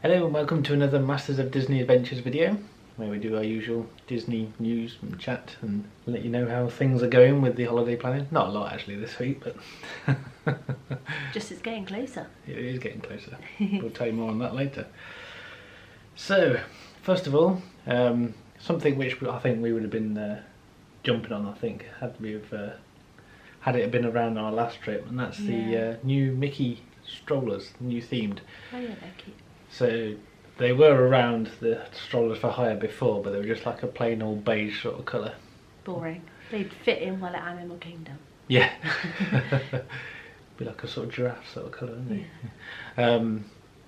Hello and welcome to another Masters of Disney Adventures video, where we do our usual Disney news and chat and let you know how things are going with the holiday planning. Not a lot actually this week, but just it's getting closer. It is getting closer. We'll tell you more on that later. So, first of all, something which I think we would have been jumping on, I think, had it been around our last trip, and that's the new Mickey Strollers, new themed. Oh yeah, they're cute. So they were around the Strollers for hire before, but they were just like a plain old beige sort of colour. Boring. They'd fit in well at Animal Kingdom. Yeah. Be like a sort of giraffe sort of colour, wouldn't they?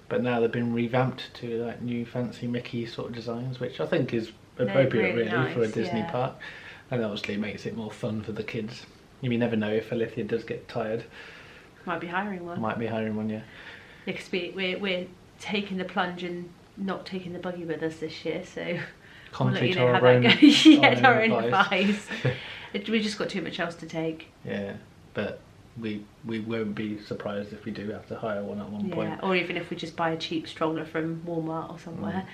But now they've been revamped to like new fancy Mickey sort of designs, which I think is appropriate really nice, for a Disney park. And obviously it makes it more fun for the kids. You never know if Alethea does get tired. Might be hiring one. Might be hiring one, yeah. Because we're taking the plunge and not taking the buggy with us this year, so we'll let you know how that goes. Yeah, our own advice. We just got too much else to take. Yeah, but we won't be surprised if we do have to hire one at one point. Yeah, or even if we just buy a cheap stroller from Walmart or somewhere.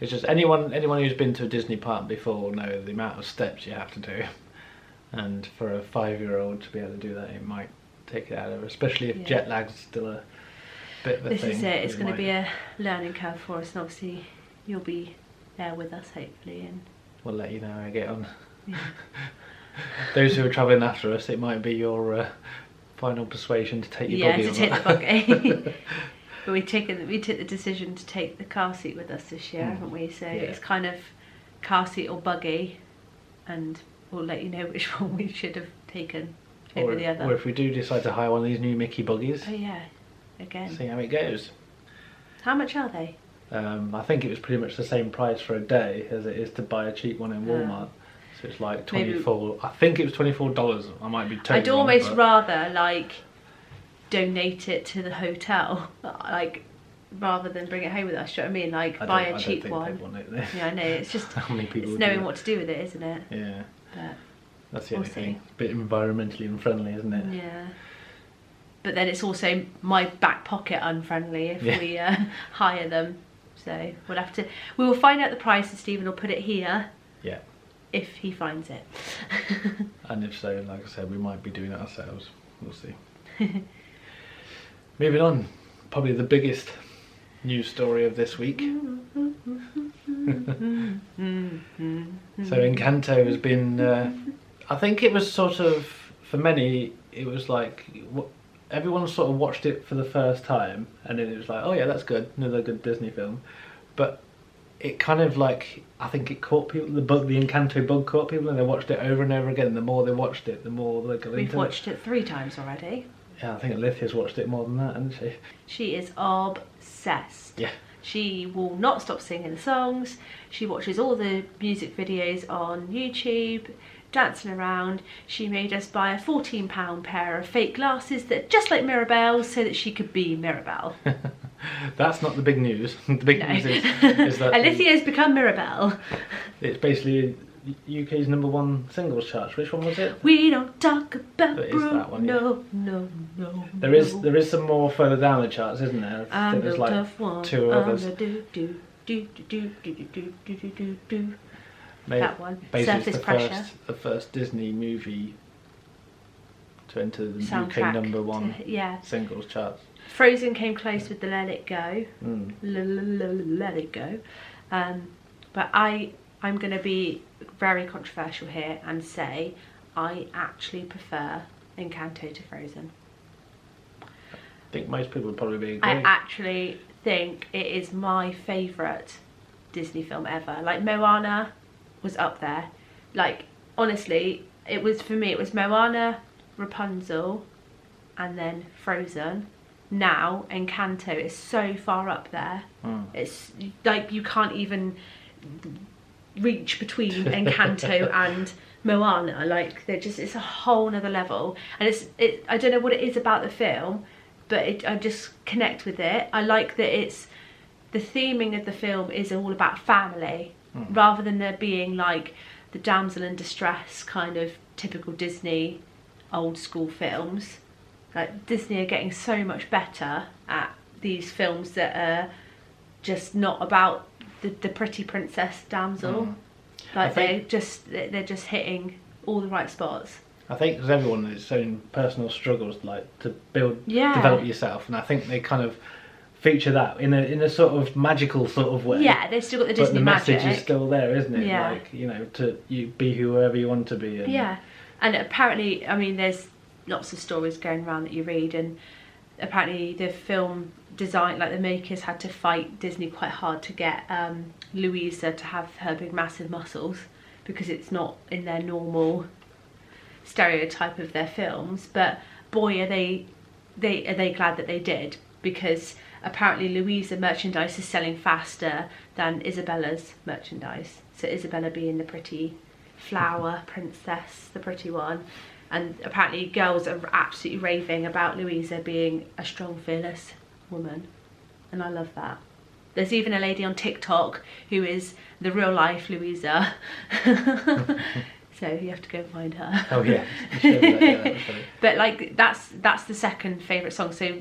It's just anyone who's been to a Disney park before will know the amount of steps you have to do, and for a 5-year-old to be able to do that, it might take it out of her, especially if jet lag's still a bit of a thing. This is it. It's going to be a learning curve for us, and obviously you'll be there with us hopefully, and we'll let you know how I get on. Yeah. Those who are travelling after us, it might be your final persuasion to take your buggy. Yeah, to take the buggy. But we took the decision to take the car seat with us this year, haven't we? So it's kind of car seat or buggy, and we'll let you know which one we should have taken over the other. Or if we do decide to hire one of these new Mickey buggies. Oh yeah, again. See how it goes. How much are they? I think it was pretty much the same price for a day as it is to buy a cheap one in Walmart. So it's like 24. I think it was $24. I might be totally I'd almost rather like donate it to the hotel, like rather than bring it home with us. Do you know what I mean? Like buy a cheap one. Yeah, I know. It's just how many people it's knowing what to do with it, isn't it? Yeah. But that's the only thing. A bit environmentally unfriendly, isn't it? Yeah. But then it's also my back pocket unfriendly if we hire them. So we will find out the price, and Stephen will put it here. Yeah. If he finds it. And if so, like I said, we might be doing it ourselves. We'll see. Moving on, probably the biggest news story of this week. So Encanto has been, I think it was sort of, for many, it was like, everyone sort of watched it for the first time, and then it was like, oh yeah, that's good, another good Disney film. But it kind of like, I think it caught people, the Encanto bug caught people, and they watched it over and over again. And the more they watched it, the more they got into it. We've watched it 3 times already. Yeah, I think Alethea's watched it more than that, hasn't she? She is obsessed. Yeah. She will not stop singing the songs. She watches all the music videos on YouTube, dancing around. She made us buy a £14 pair of fake glasses that are just like Mirabelle, so that she could be Mirabelle. That's not the big news. The big news is that Alethea has become Mirabelle. It's basically UK's #1 singles chart. Which one was it? We don't talk about It is that one, no. There is some more further down the charts, isn't there? I think there's like 2 others. That one. Basically, Surface Pressure. The first Disney movie to enter the soundtrack UK #1 singles charts. Frozen came close with the Let It Go. Let It Go. But I'm going to be very controversial here and say I actually prefer Encanto to Frozen. I think most people would probably agree. I actually think it is my favourite Disney film ever. Like Moana was up there. Like honestly, for me it was Moana, Rapunzel, and then Frozen. Now Encanto is so far up there. It's like you can't even reach between Encanto and Moana. Like it's a whole nother level, and I don't know what it is about the film, but I just connect with it. I like that the theming of the film is all about family, rather than there being like the damsel in distress kind of typical Disney old school films. Like Disney are getting so much better at these films that are just not about the pretty princess damsel. Like they're just hitting all the right spots. I think because everyone has its own personal struggles, like to develop yourself, and I think they kind of feature that in a sort of magical sort of way. Yeah, they've still got the Disney magic. But the message is still there, isn't it? Yeah. Like, to you be whoever you want to be. And yeah, and apparently, I mean, there's lots of stories going around that you read, and apparently the film design, like the makers had to fight Disney quite hard to get Louisa to have her big massive muscles, because it's not in their normal stereotype of their films. But boy, are they glad that they did, because apparently Louisa merchandise is selling faster than Isabella's merchandise. So Isabella being the pretty flower princess, the pretty one, and apparently girls are absolutely raving about Louisa being a strong, fearless woman, and I love that. There's even a lady on TikTok who is the real life Louisa. So you have to go and find her. Oh yeah, that was funny. But like that's the second favourite song. So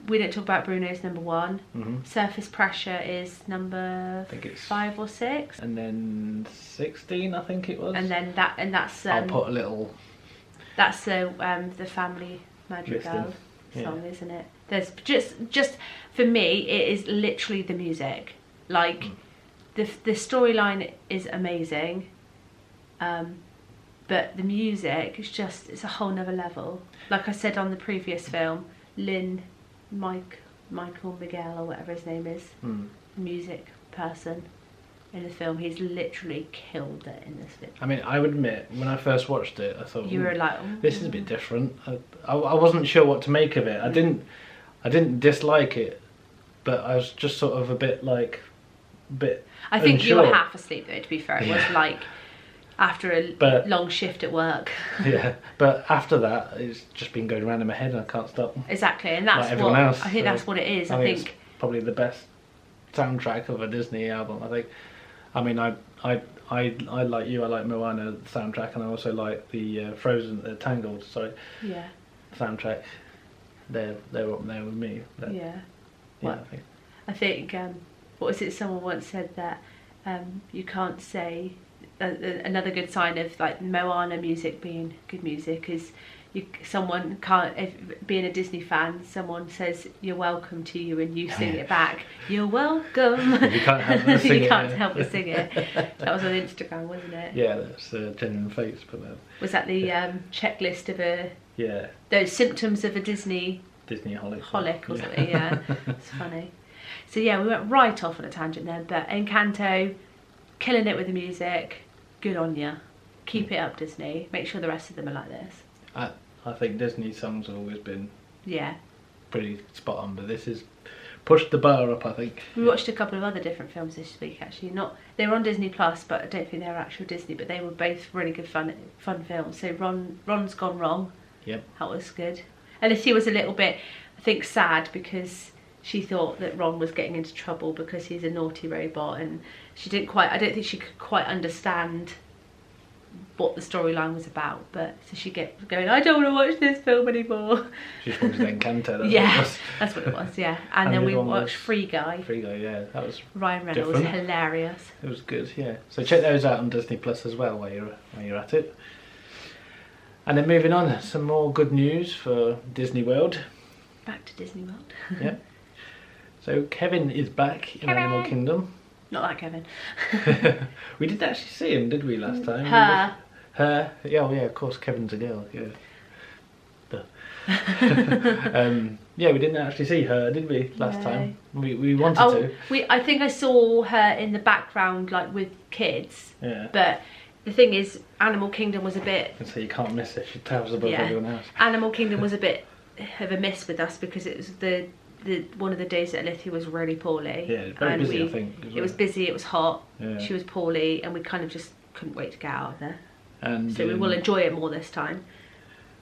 we didn't talk about Bruno's number 1. Surface Pressure is number, I think it's 5 or 6. And then 16, I think it was. And then that's I'll put a little. That's the Family Madrigal song, isn't it? There's just for me, it is literally the music. Like the storyline is amazing, but the music is it's a whole nother level. Like I said on the previous film, Michael Miguel or whatever his name is, music person in the film, he's literally killed it in this film. I mean, I would admit, when I first watched it, I thought, you were like, this is a bit different. I wasn't sure what to make of it. I didn't dislike it, but I was just sort of a bit I think unsure. you were half asleep though, to be fair. It was like after a long shift at work. Yeah, but after that, it's just been going around in my head and I can't stop. Exactly, and that's like everyone else. I think that's what it is. I think it's probably the best soundtrack of a Disney album. I think. I mean, I like you. I like Moana soundtrack, and I also like the Frozen, the Tangled. Sorry. Yeah. Soundtrack. They're up there with me. But, yeah. Well, I think what was it? Someone once said that you can't say another good sign of like Moana music being good music is someone can't, being a Disney fan, someone says you're welcome to you and you sing it back, you're welcome. You can't help but sing you can't help but sing it. That was on Instagram, wasn't it? Yeah, that's Genuine Fakes. But was that the checklist of yeah, those symptoms of a Disney holic or something? Yeah, it's funny. So yeah, we went right off on a tangent there, but Encanto, killing it with the music. Good on ya. Keep it up, Disney. Make sure the rest of them are like this. I think Disney songs have always been pretty spot on, but this is pushed the bar up, I think. We watched a couple of other different films this week actually. They were on Disney Plus, but I don't think they were actual Disney, but they were both really good fun films. So Ron's Gone Wrong. Yep. That was good. Alicia was a little bit, I think, sad because she thought that Ron was getting into trouble because he's a naughty robot, and I don't think she could quite understand what the storyline was about, but so she kept going, I don't want to watch this film anymore. She just wanted Encanto. That's what it was, yeah. And then we watched Free Guy. Free Guy, yeah, that was Ryan Reynolds, was hilarious. It was good, yeah. So check those out on Disney Plus as well while you're at it. And then moving on, some more good news for Disney World. Back to Disney World. Yeah. So Kevin is back in Animal Kingdom. Not like Kevin. We didn't actually see him, did we, last time? Her. Yeah, well, yeah, of course, Kevin's a girl, yeah. Yeah, we didn't actually see her, did we, last time? We wanted to. I think I saw her in the background, like, with kids. Yeah. But the thing is, Animal Kingdom was a bit... And so you can't miss it, she towers above everyone else. Animal Kingdom was a bit of a miss with us because it was one of the days that Alithia was really poorly. Yeah, very busy, I think. It was busy, it was hot, she was poorly, and we kind of just couldn't wait to get out of there. And so we will enjoy it more this time.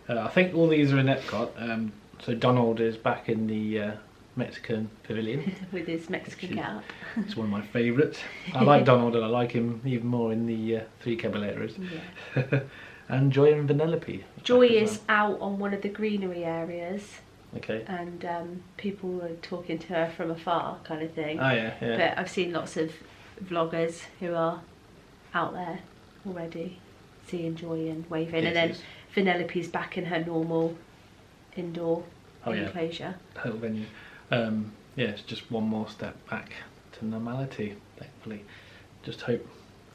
I think all these are in Epcot. So Donald is back in the Mexican Pavilion. With his Mexican cap. It's one of my favourites. I like Donald, and I like him even more in the Three Caballeros. Yeah. And Joy and Vanellope. Joy is out on one of the greenery areas. Okay. And people were talking to her from afar, kind of thing. Oh yeah, yeah. But I've seen lots of vloggers who are out there already, seeing Joy and waving. And then Vanellope's back in her normal indoor enclosure. Little venue. Yeah, it's just one more step back to normality, thankfully. Just hope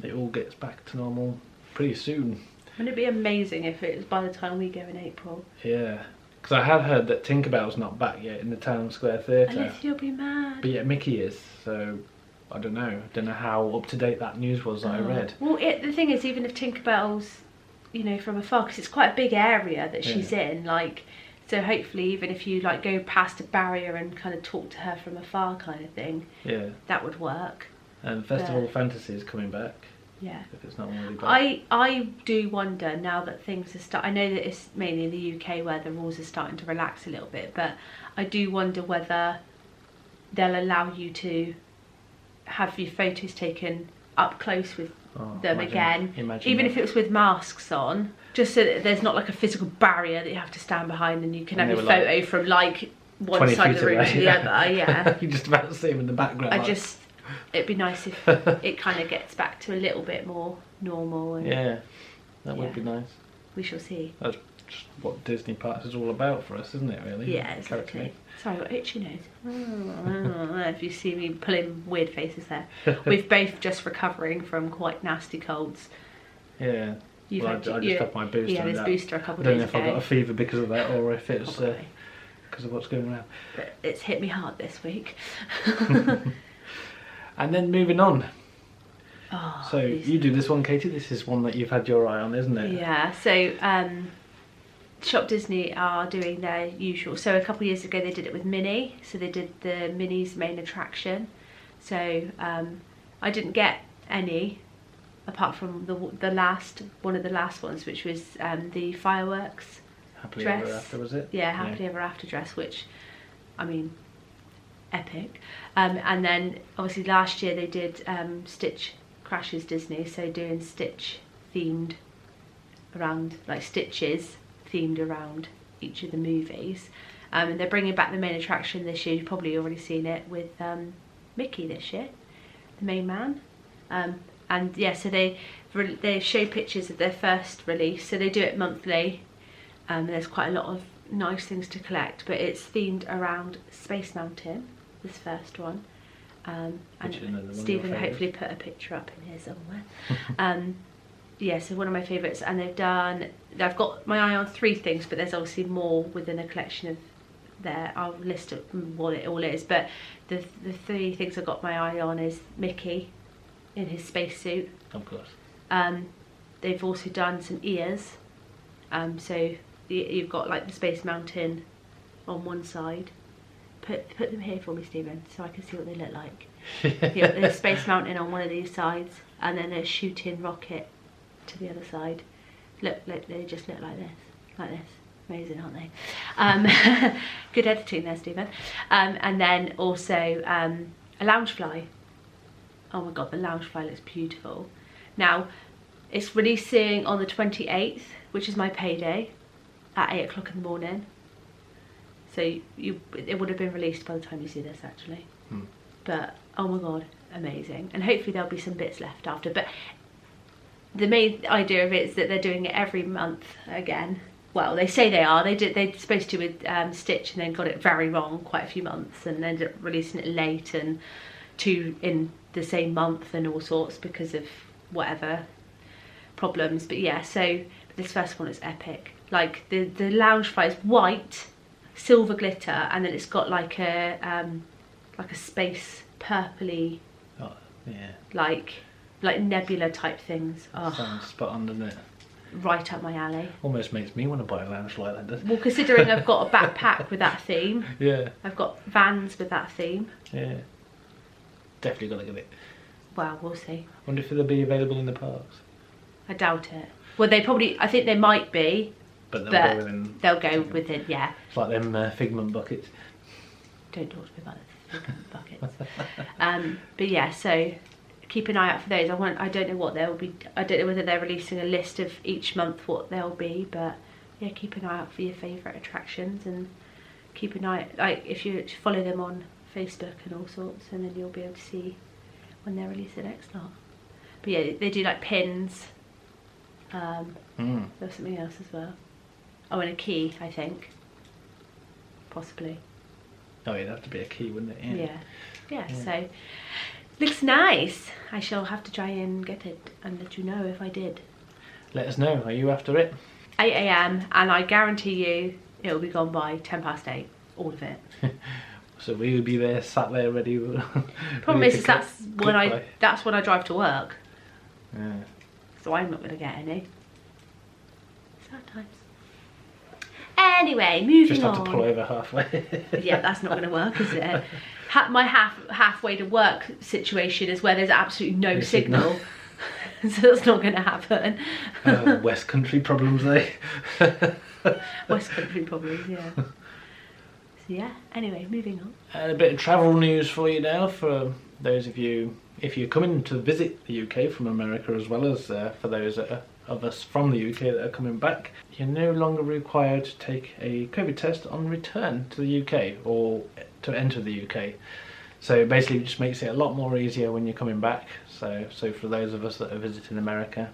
it all gets back to normal pretty soon. Wouldn't it be amazing if it was by the time we go in April? Yeah, because I had heard that Tinkerbell's not back yet in the Town Square Theatre. Alice, you'll be mad. But yet Mickey is, so I don't know. I don't know how up to date that news was that I read. Well, the thing is, even if Tinkerbell's, you know, from afar, because it's quite a big area that she's in, like, so hopefully even if you like go past a barrier and kind of talk to her from afar kind of thing, that would work. And Festival of Fantasy is coming back. Yeah. If it's not already back. I do wonder now that things are I know that it's mainly in the UK where the rules are starting to relax a little bit, but I do wonder whether they'll allow you to have your photos taken up close with them again, even if it was with masks on, just so that there's not like a physical barrier that you have to stand behind and you can have your photo from like one side of the room to the other. Yeah. You just about to see them in the background. It'd be nice if it kind of gets back to a little bit more normal. And yeah, that would be nice. We shall see. That's just what Disney Parks is all about for us, isn't it, really? Yeah, exactly. Sorry, I've got itchy nose. If you see me pulling weird faces there. We've both just recovering from quite nasty colds. Yeah. I just had my booster. Yeah, this booster a couple of days ago. I don't know if I got a fever because of that or if it's because of what's going around. But it's hit me hard this week. And then moving on. Oh, so you do this one, Katie. This is one that you've had your eye on, isn't it? Yeah. So Shop Disney are doing their usual. So a couple of years ago they did it with Minnie. So they did the Minnie's main attraction. So I didn't get any, apart from the last one of the last ones, which was the fireworks Happily dress. Ever After, was it? Yeah, Happily Ever After dress, which, I mean, epic. And then obviously last year they did Stitch Crashes Disney, so doing Stitch themed around, like Stitches themed around each of the movies. And they're bringing back the main attraction this year. You've probably already seen it with Mickey this year, the main man. And yeah, so they show pictures of their first release, so they do it monthly. There's quite a lot of nice things to collect, but it's themed around Space Mountain, this first one. And Stephen hopefully put a picture up in here somewhere. Yeah, so one of my favourites, and I've got my eye on 3 things, but there's obviously more within a collection of there. I'll list what it all is, but the 3 things I've got my eye on is Mickey in his spacesuit. Of course. They've also done some ears. So you've got like the Space Mountain on one side. Put them here for me, Stephen, so I can see what they look like. There's Space Mountain on one of these sides, and then a shooting rocket to the other side. Look, they just look like this. Amazing, aren't they? Good editing there, Stephen. And then also a Loungefly. Oh my god, the Loungefly looks beautiful. Now, it's releasing on the 28th, which is my payday, at 8 o'clock in the morning. So it would have been released by the time you see this, actually. But oh my god, amazing. And hopefully there'll be some bits left after. But the main idea of it is that they're doing it every month again. Well, they say they are. They're supposed to with Stitch, and then got it very wrong quite a few months, and ended up releasing it late and 2 in the same month and all sorts because of whatever problems. But yeah, so this first one is epic. Like the Loungefly is white, silver glitter, and then it's got like a space purpley, like nebula type things. Sounds spot on, doesn't it? Right up my alley. Almost makes me want to buy a Loungefly like that, doesn't it? Well, considering I've got a backpack with that theme. Yeah. I've got Vans with that theme. Yeah. Definitely got to get it. Well, we'll see. I wonder if they'll be available in the parks. I doubt it. Well, I think they might be. But they'll go within, yeah. It's like them Figment buckets. Don't talk to me about the Figment buckets. But yeah, so keep an eye out for those. I don't know what they'll be. I don't know whether they're releasing a list of each month what they'll be, but yeah, keep an eye out for your favourite attractions and keep an eye, like if you follow them on Facebook and all sorts, and then you'll be able to see when they release the next lot. But yeah, they do like pins. There was something else as well. Oh, and a key, I think. Possibly. Oh, it'd have to be a key, wouldn't it? Yeah. So looks nice. I shall have to try and get it and let you know if I did. Let us know. Are you after it? 8 a.m. and I guarantee you it'll be gone by 8:10. All of it. So we would be there, sat there, ready. Problem is that's when I drive to work. Yeah. So I'm not going to get any. Sad times. Anyway, moving on. Just have to pull over halfway. Yeah, that's not going to work, is it? My halfway to work situation is where there's absolutely no signal. So that's not going to happen. West Country problems, eh? West Country problems, yeah. So yeah, anyway, moving on. And a bit of travel news for you now, for those of you, if you're coming to visit the UK from America, as well as for those of us from the UK that are coming back, you're no longer required to take a COVID test on return to the UK or to enter the UK. So basically it just makes it a lot more easier when you're coming back. So for those of us that are visiting America,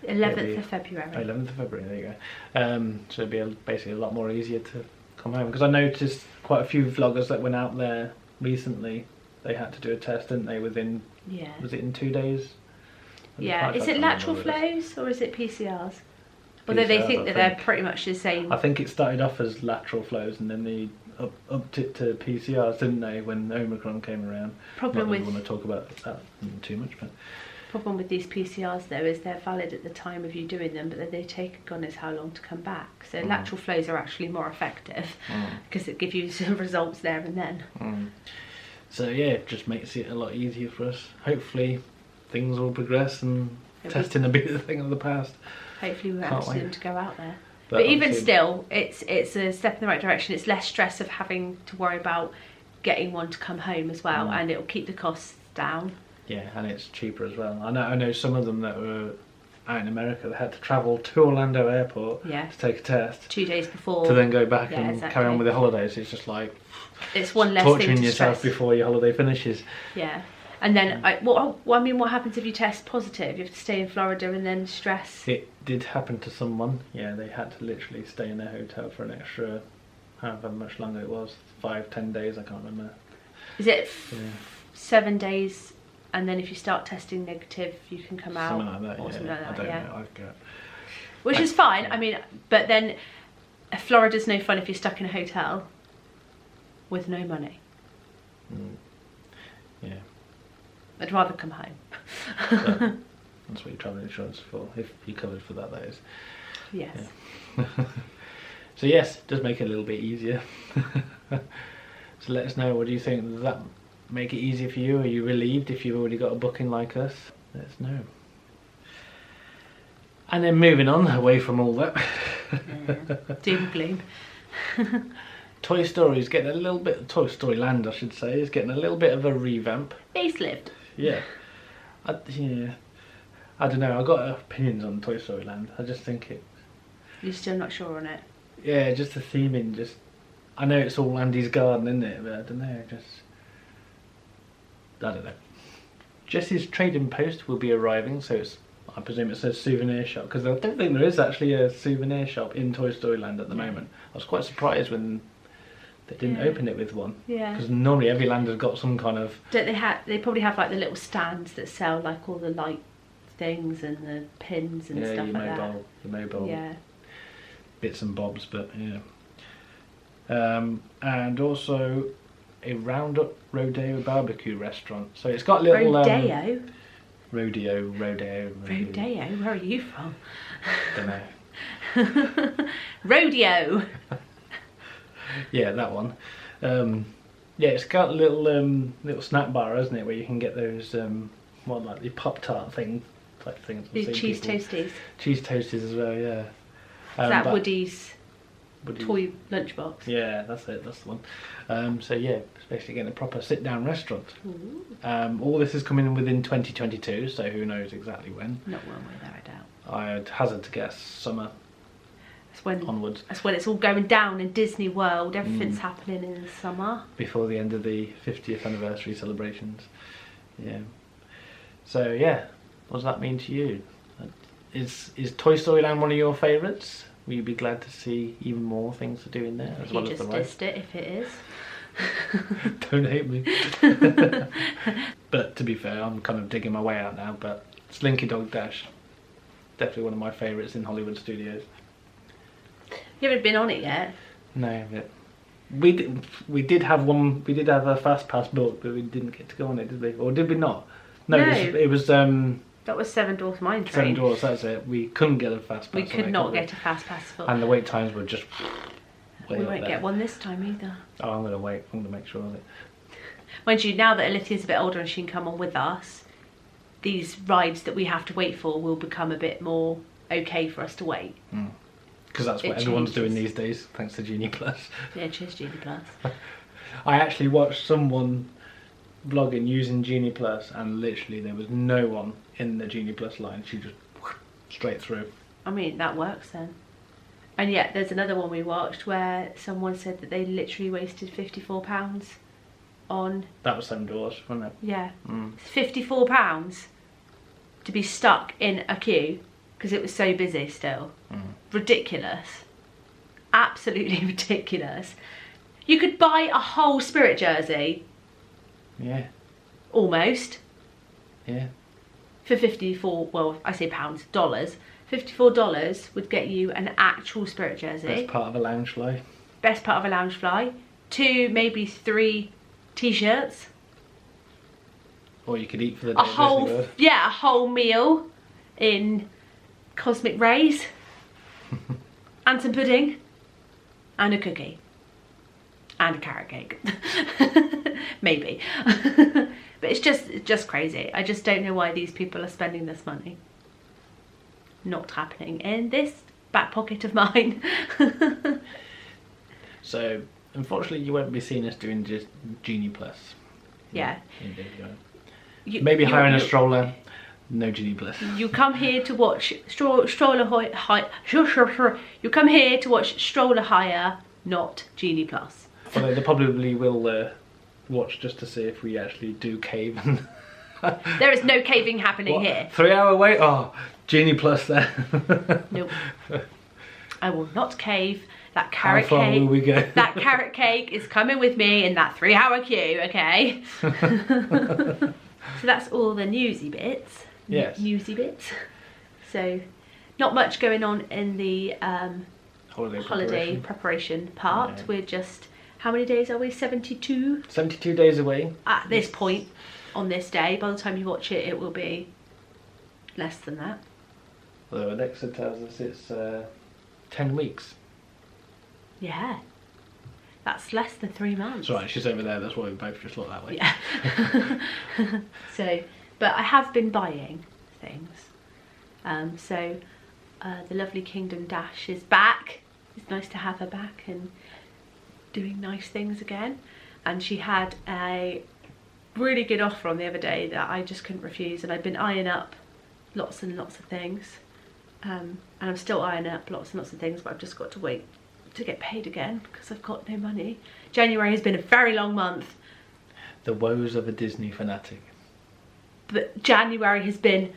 11th of February. 11th of February, there you go. So it'd be basically a lot more easier to come home, because I noticed quite a few vloggers that went out there recently, they had to do a test, didn't they, within, was it in 2 days? Yeah, is it lateral flows or is it PCRs? Although they think that they're pretty much the same. I think it started off as lateral flows and then they upped it to PCRs, didn't they, when Omicron came around? Not that we want to talk about that too much, but problem with these PCRs though is they're valid at the time of you doing them, but then they take God knows how long to come back. So lateral flows are actually more effective because it gives you some results there and then. So yeah, it just makes it a lot easier for us. Hopefully things will progress and testing a bit of the thing of the past. Hopefully we'll ask them to go out there. But even still, it's a step in the right direction. It's less stress of having to worry about getting one to come home as well, and it'll keep the costs down. Yeah, and it's cheaper as well. I know some of them that were out in America that had to travel to Orlando Airport to take a test 2 days before to then go back and carry on with their holidays. It's just like it's one less torturing thing to yourself stress before your holiday finishes. Yeah. And then, what happens if you test positive? You have to stay in Florida and then stress? It did happen to someone. Yeah, they had to literally stay in their hotel for an extra, however much longer it was, 5-10 days, I can't remember. Is it 7 days, and then if you start testing negative, you can come out? Something like that, or something like that, I don't know. Which is fine, I mean, but then Florida's no fun if you're stuck in a hotel with no money. Yeah. I'd rather come home. That's what your travel insurance is for, if you're covered for that, that is. Yes. Yeah. So yes, it does make it a little bit easier. So let us know, what do you think? Does that make it easier for you? Are you relieved if you've already got a booking like us? Let us know. And then moving on, away from all that. Doom gloom. Toy Story is getting a little bit, Toy Story Land I should say, is getting a little bit of a revamp. Facelift. Yeah. I don't know, I've got opinions on Toy Story Land. I just think it... You're still not sure on it? Yeah, just the theming, just... I know it's all Andy's garden, isn't it? But I don't know, I don't know. Jessie's trading post will be arriving, so it's... I presume it says souvenir shop, because I don't think there is actually a souvenir shop in Toy Story Land at the moment. I was quite surprised when they didn't open it with one. Yeah. Because normally every land has got some kind of... Don't they have... They probably have like the little stands that sell like all the light things and the pins and stuff like that. Your mobile bits and bobs, but yeah. And also a Roundup Rodeo BBQ restaurant. So it's got little... Rodeo? Rodeo. Rodeo? Where are you from? Don't know. Rodeo! Yeah, that one. Yeah, it's got a little snack bar, hasn't it, where you can get those, like the Pop-Tart type things. These cheese toasties. Cheese toasties as well, yeah. Is that Woody's toy lunchbox? Yeah, that's it, that's the one. So yeah, it's basically getting a proper sit-down restaurant. All this is coming in within 2022, so who knows exactly when. Not one way there, I doubt. I'd hazard to guess summer. onwards. That's when it's all going down in Disney World. Everything's happening in the summer. Before the end of the 50th anniversary celebrations. Yeah. So yeah, what does that mean to you? Is Toy Story Land one of your favourites? Will you be glad to see even more things to do in there as well as the ride? You just dissed it if it is. Don't hate me. But to be fair, I'm kind of digging my way out now, but Slinky Dog Dash, definitely one of my favourites in Hollywood studios. You haven't been on it yet? No, but we did have a fast pass booked, but we didn't get to go on it, did we? Or did we not? No. It was that was Seven Dwarfs Mine Train. Seven Dwarfs, that's it. We couldn't get a fast pass. We could not get a fast pass for. And the wait times were just way We up won't there. get one this time either. Oh, I'm going to wait. I'm going to make sure of it. Mind you, now that Olivia's a bit older and she can come on with us, these rides that we have to wait for will become a bit more okay for us to wait. Because that's what everyone's doing these days, thanks to Genie Plus. Yeah, cheers Genie Plus. I actually watched someone vlogging using Genie Plus, and literally there was no one in the Genie Plus line. She just straight through. I mean, that works then. And yet there's another one we watched where someone said that they literally wasted £54 on... That was $7, wasn't it? Yeah. £54 to be stuck in a queue because it was so busy still. Ridiculous. Absolutely ridiculous. You could buy a whole Spirit jersey. Yeah. Almost. Yeah. For 54, well, I say pounds, dollars. $54 would get you an actual Spirit jersey. Best part of a lounge fly. Best part of a lounge fly. 2, maybe 3 t-shirts. Or you could eat for the day. A whole meal in Cosmic Rays. And some pudding. And a cookie. And a carrot cake. Maybe. But it's just crazy. I just don't know why these people are spending this money. Not happening in this back pocket of mine. So, unfortunately, you won't be seeing us doing just Genie Plus. Yeah. Indeed, maybe hiring a stroller. No Genie Plus. You come here to watch stroller hire. You come here to watch stroller hire, not Genie Plus. Although they probably will watch just to see if we actually do cave. There is no caving happening here. 3-hour wait? Oh, Genie Plus there. Nope. I will not cave. That carrot How far cake. will we go? That carrot cake is coming with me in that 3-hour queue, okay? So that's all the newsy bits. Yes. Newsy bits. So not much going on in the holiday preparation part. Yeah. We're just, how many days are we? 72? 72 days away. At this point, on this day. By the time you watch it, it will be less than that. Although Alexa tells us it's 10 weeks. Yeah. That's less than 3 months. That's right, she's over there, that's why we both just look that way. Yeah. So, but I have been buying things. The lovely Kingdom Dash is back. It's nice to have her back and doing nice things again. And she had a really good offer on the other day that I just couldn't refuse, and I've been eyeing up lots and lots of things. And I'm still eyeing up lots and lots of things, but I've just got to wait to get paid again because I've got no money. January has been a very long month. The woes of a Disney fanatic. But January has been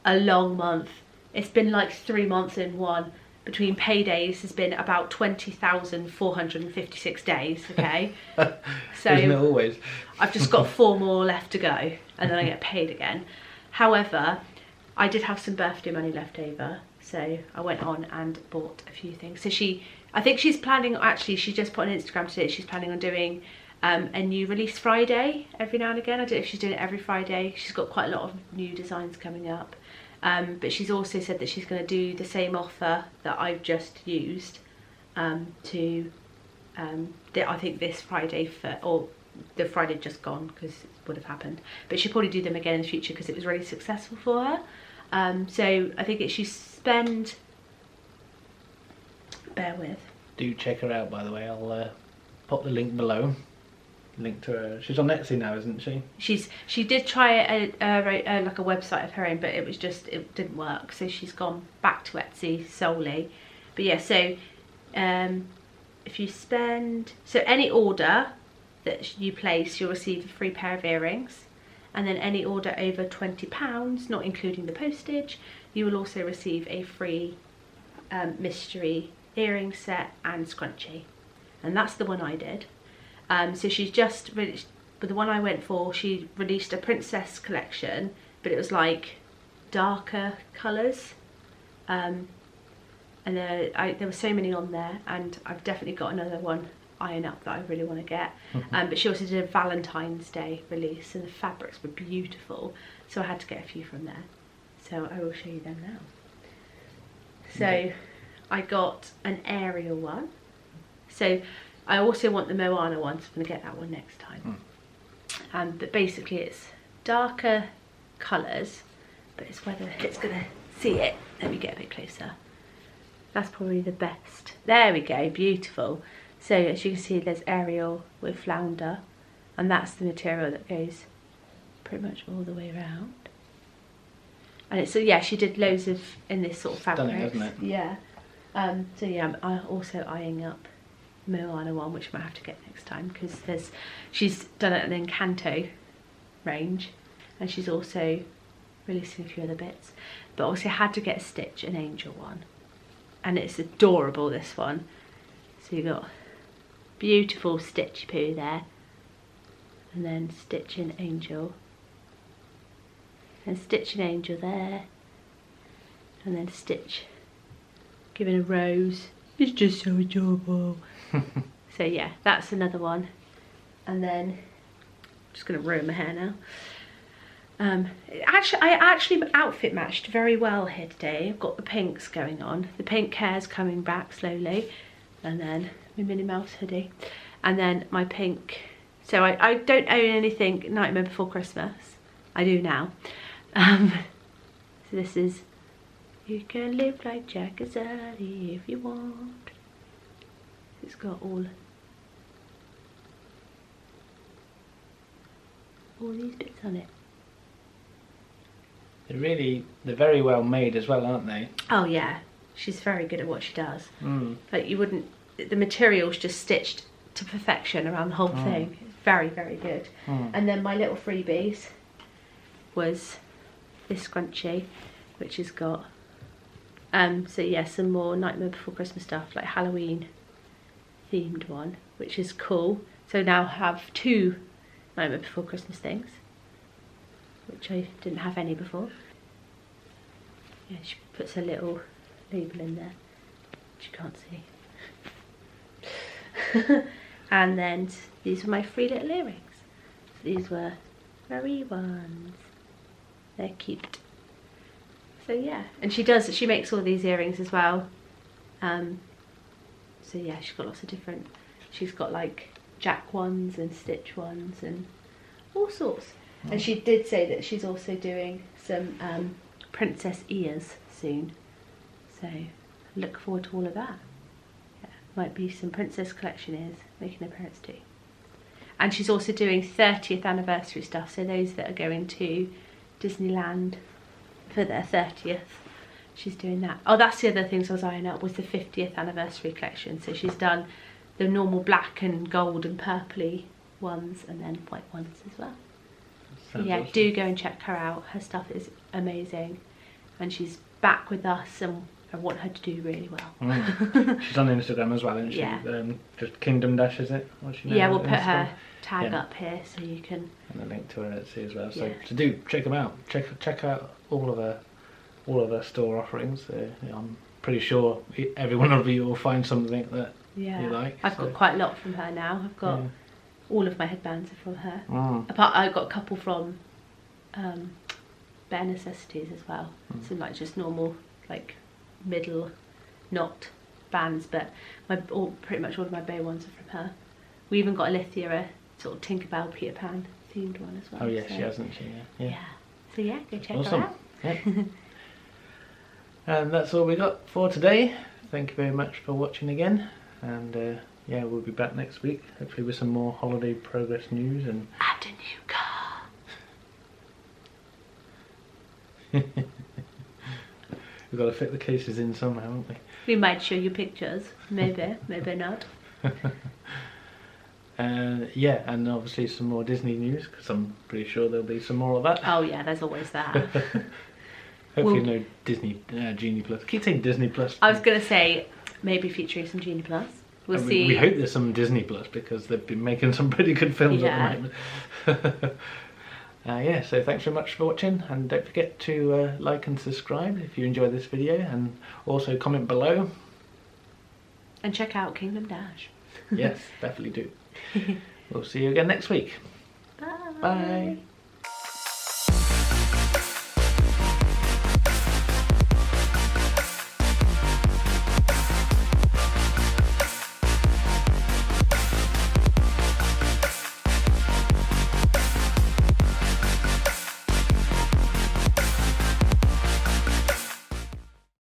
a long month. It's been like 3 months in one. Between paydays has been about 20,456 days, okay? So isn't it always? I've just got 4 more left to go and then I get paid again. However, I did have some birthday money left over, so I went on and bought a few things. So I think she's planning, actually she just put on Instagram today, she's planning on doing a new release Friday every now and again. I don't know if she's doing it every Friday. She's got quite a lot of new designs coming up. But she's also said that she's going to do the same offer that I've just used I think this Friday, or the Friday just gone because it would have happened. But she'll probably do them again in the future because it was really successful for her. So I think she spend, bear with. Do check her out, by the way. I'll pop the link below. Link to her. She's on Etsy now, isn't she? She did try like a website of her own, but it didn't work. So she's gone back to Etsy solely. But yeah, so if you spend, so any order that you place, you'll receive a free pair of earrings. And then any order over £20, not including the postage, you will also receive a free mystery earring set and scrunchie. And that's the one I did. So she's just released, but the one I went for, she released a princess collection, but it was like darker colours. And there were so many on there, and I've definitely got another one iron up that I really want to get. But she also did a Valentine's Day release, and the fabrics were beautiful, so I had to get a few from there. So I will show you them now. So I got an Ariel one. So I also want the Moana one, so I'm going to get that one next time. But basically it's darker colours, but it's whether it's going to see it. Let me get a bit closer. That's probably the best. There we go, beautiful. So as you can see, there's Ariel with flounder, and that's the material that goes pretty much all the way around. And it's, so yeah, she did loads of in this sort of fabric. Stunning, isn't it? Yeah. So yeah, I'm also eyeing up Moana one, which I might have to get next time, because she's done it an Encanto range, and she's also releasing a few other bits. But also had to get a Stitch and Angel one, and it's adorable, this one. So you've got beautiful Stitchy Poo there, and then Stitch and Angel, and Stitch and Angel there, and then Stitch giving a rose. It's just so adorable. So yeah, that's another one. And then I'm just gonna ruin my hair now. I actually outfit matched very well here today. I've got the pinks going on. The pink hair's coming back slowly, and then my Minnie Mouse hoodie, and then my pink. So I don't own anything Nightmare Before Christmas. I do now. So this is You Can Live Like Jack Azali If You Want. It's got all these bits on it. They're very well made as well, aren't they? Oh yeah, she's very good at what she does. Like, you wouldn't, the material's just stitched to perfection around the whole thing. It's very, very good. And then my little freebies was this scrunchie, which has got so yeah, some more Nightmare Before Christmas stuff, like Halloween themed one, which is cool. So now I have 2 Nightmare Before Christmas things, which I didn't have any before. Yeah, she puts a little label in there, which you can't see. And then these were my 3 little earrings. So these were Marie ones. They're cute. So yeah, and she makes all these earrings as well. So yeah, she's got lots of different, she's got like Jack ones and Stitch ones and all sorts. And she did say that she's also doing some princess ears soon, so look forward to all of that. Yeah, might be some princess collection ears making an appearance too. And she's also doing 30th anniversary stuff, so those that are going to Disneyland for their 30th, she's doing that. Oh, that's the other things I was eyeing up, was the 50th anniversary collection. So she's done the normal black and gold and purpley ones, and then white ones as well. So yeah, awesome. Do go and check her out. Her stuff is amazing, and she's back with us, and I want her to do really well. She's on Instagram as well, isn't she? Yeah. Just Kingdom Dash, is it? Yeah, we'll put her tag up here so you can. And a link to her Etsy as well. So, so do check them out. Check out all of her store offerings. I'm pretty sure every one of you will find something that you like. I've got quite a lot from her now. I've got all of my headbands are from her. Apart, I've got a couple from Bare Necessities as well. Some like just normal like middle knot bands, but pretty much all of my Bay ones are from her. We even got a sort of Tinkerbell Peter Pan themed one as well. Oh yeah, so. She hasn't she? Yeah. So yeah, go check awesome. her out. Yeah. And that's all we got for today. Thank you very much for watching again, and yeah, we'll be back next week, hopefully with some more holiday progress news and a new car. We've got to fit the cases in somehow, haven't we? We might show you pictures. Maybe, maybe not. Yeah, and obviously some more Disney news, because I'm pretty sure there'll be some more of that. Oh yeah, there's always that. Hopefully no Disney Genie Plus. I keep saying Disney Plus. I was going to say maybe featuring some Genie Plus. We'll see. We hope there's some Disney Plus, because they've been making some pretty good films at the moment. Yeah, so thanks very much for watching, and don't forget to like and subscribe if you enjoyed this video, and also comment below. And check out Kingdom Dash. Yes, definitely do. We'll see you again next week. Bye. Bye.